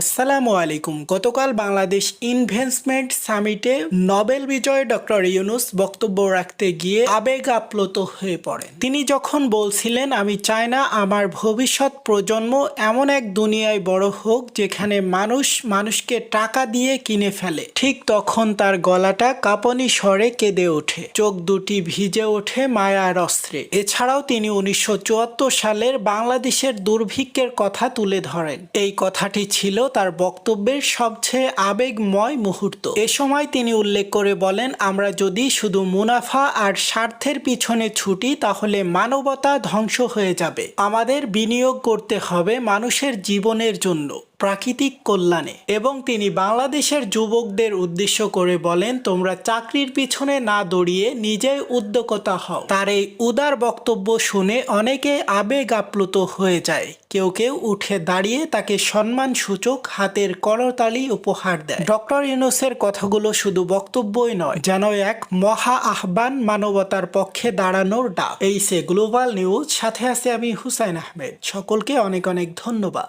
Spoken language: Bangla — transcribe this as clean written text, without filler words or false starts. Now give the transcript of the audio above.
আসসালামু আলাইকুম। গতকাল বাংলাদেশ ইনভেস্টমেন্ট সামিটে নোবেল বিজয়ী ডক্টর ইউনূস বক্তব্য রাখতে গিয়ে আবেগ আপ্লুত হয়ে পড়েন। তিনি যখন বলছিলেন, আমি চাই না আমার ভবিষ্যৎ প্রজন্ম এমন এক দুনিয়ায় বড় হোক যেখানে মানুষ মানুষকে টাকা দিয়ে কিনে ফেলে, ঠিক তখন তার গলাটা কাঁপনি স্বরে কেঁদে ওঠে, চোখ দুটি ভিজে ওঠে মায়ার অস্ত্রে। এছাড়াও তিনি 1974 সালের বাংলাদেশের দুর্ভিক্ষের কথা তুলে ধরেন। এই কথাটি ছিল তার বক্তব্যের সবচেয়ে আবেগময় মুহূর্ত। এ সময় তিনি উল্লেখ করে বলেন, আমরা যদি শুধু মুনাফা আর স্বার্থের পিছনে ছুটি তাহলে মানবতা ধ্বংস হয়ে যাবে। আমাদের বিনিয়োগ করতে হবে মানুষের জীবনের জন্য, প্রাকৃতিক কল্যাণে। এবং তিনি বাংলাদেশের যুবকদের উদ্দেশ্য করে বলেন, তোমরা চাকরির পিছনে না দৌড়িয়ে নিজেই উদ্যোক্তা হও। তার এই উদার বক্তব্য শুনে অনেকে আবেগ আপ্লুত হয়ে যায়। কেউ কেউ উঠে দাঁড়িয়ে তাকে সম্মানসূচক হাতের করতালি উপহার দেয়। ডক্টর ইউনূসের কথাগুলো শুধু বক্তব্যই নয়, যেন এক মহা আহ্বান, মানবতার পক্ষে দাঁড়ানোর ডাক। এই সে গ্লোবাল নিউজ, সাথে আছে আমি হুসাইন আহমেদ। সকলকে অনেক অনেক ধন্যবাদ।